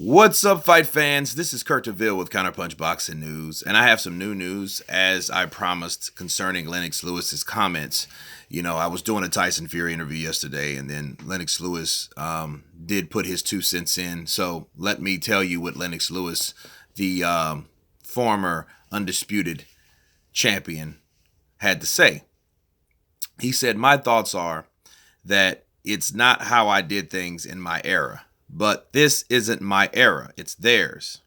What's up, fight fans? This is Kurt DeVille with Counterpunch Boxing News, and I have some new news as I promised concerning Lennox Lewis's comments. I was doing a Tyson Fury interview yesterday, and then Lennox Lewis did put his 2 cents in. So let me tell you what Lennox Lewis, the former undisputed champion, had to say. He said, "My thoughts are that it's not how I did things in my era. But this isn't my era, it's theirs.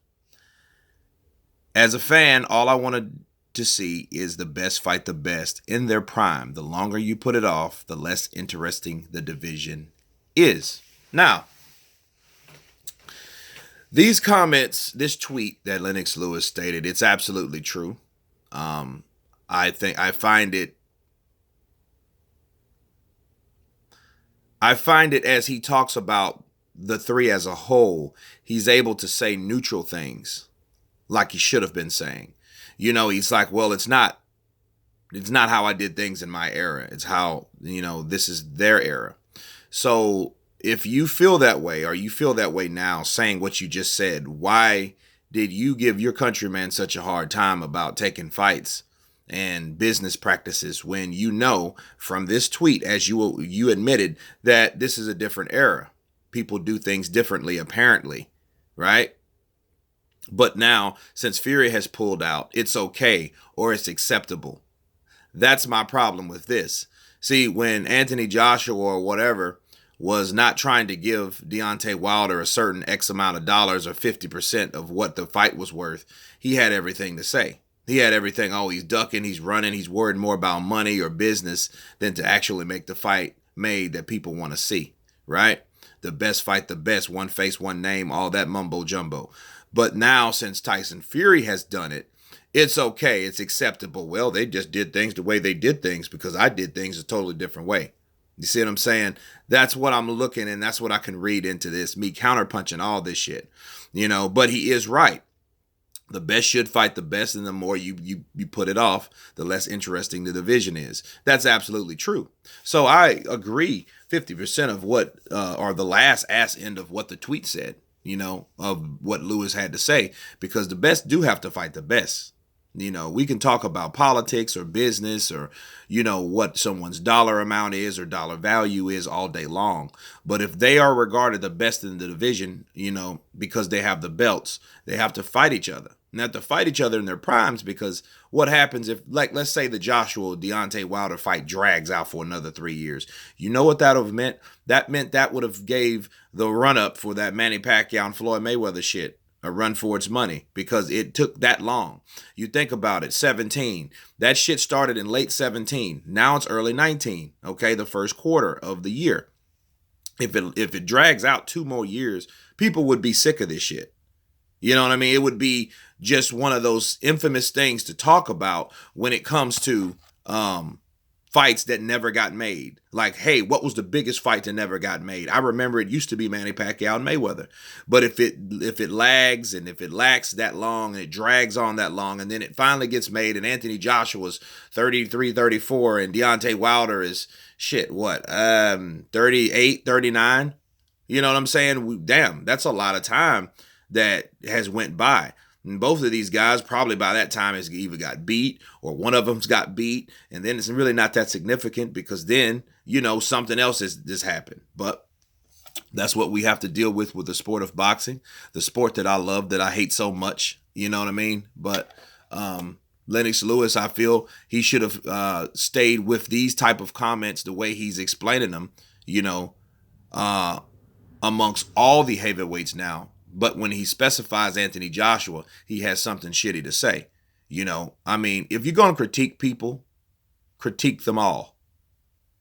As a fan, all I wanted to see is the best fight the best in their prime. The longer you put it off, the less interesting the division is." Now, these comments, this tweet that Lennox Lewis stated, it's absolutely true. I find it as he talks about the three as a whole, he's able to say neutral things like he should have been saying. He's like, well, it's not how I did things in my era. It's how, this is their era. So if you feel that way, or you feel that way now saying what you just said, why did you give your countryman such a hard time about taking fights and business practices when you know from this tweet, as you admitted, that this is a different era? People do things differently, apparently, right? But now, since Fury has pulled out, it's okay, or it's acceptable. That's my problem with this. See, when Anthony Joshua or whatever was not trying to give Deontay Wilder a certain X amount of dollars or 50% of what the fight was worth, he had everything to say. He had everything. Oh, he's ducking, he's running, he's worried more about money or business than to actually make the fight made that people want to see, right? The best fight the best, one face, one name, all that mumbo jumbo. But now, since Tyson Fury has done it, it's okay, it's acceptable. Well, they just did things the way they did things because I did things a totally different way. You see what I'm saying? That's what I'm looking, and that's what I can read into this, me counterpunching all this shit. But he is right. The best should fight the best, and the more you put it off, the less interesting the division is. That's absolutely true. So I agree 50% of what, or the last ass end of what the tweet said, of what Lewis had to say, because the best do have to fight the best. We can talk about politics or business or, what someone's dollar amount is or dollar value is all day long. But if they are regarded the best in the division, because they have the belts, they have to fight each other. And they have to fight each other in their primes, because what happens if, like, let's say the Joshua-Deontay Wilder fight drags out for another 3 years. You know what that would have meant? That meant that would have gave the run-up for that Manny Pacquiao and Floyd Mayweather shit a run for its money, because it took that long. You think about it, 17. That shit started in late 17. Now it's early 19, okay, the first quarter of the year. If it drags out 2 more years, people would be sick of this shit. You know what I mean? It would be just one of those infamous things to talk about when it comes to fights that never got made. Like, hey, what was the biggest fight that never got made? I remember it used to be Manny Pacquiao and Mayweather. But if it lags and if it lacks that long and it drags on that long and then it finally gets made and Anthony Joshua's 33, 34 and Deontay Wilder is 38, 39? You know what I'm saying? Damn, that's a lot of time that has went by. And both of these guys probably by that time has either got beat or one of them's got beat. And then it's really not that significant, because then, something else has happened. But that's what we have to deal with the sport of boxing, the sport that I love, that I hate so much. You know what I mean? But Lennox Lewis, I feel he should have stayed with these type of comments the way he's explaining them, amongst all the heavyweights now. But when he specifies Anthony Joshua, he has something shitty to say. If you're going to critique people, critique them all.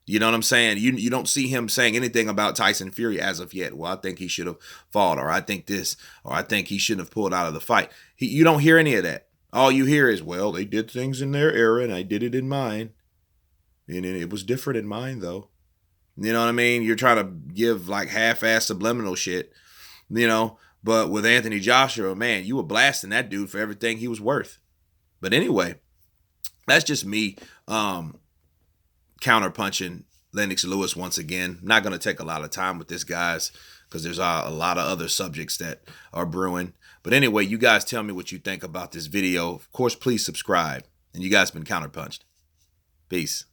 You know what I'm saying? You don't see him saying anything about Tyson Fury as of yet. Well, I think he should have fought, or I think this, or I think he shouldn't have pulled out of the fight. You don't hear any of that. All you hear is, well, they did things in their era and I did it in mine. And it was different in mine, though. You know what I mean? You're trying to give like half-ass subliminal shit, But with Anthony Joshua, man, you were blasting that dude for everything he was worth. But anyway, that's just me counterpunching Lennox Lewis once again. Not going to take a lot of time with this, guys, because there's a lot of other subjects that are brewing. But anyway, you guys tell me what you think about this video. Of course, please subscribe. And you guys been counterpunched. Peace.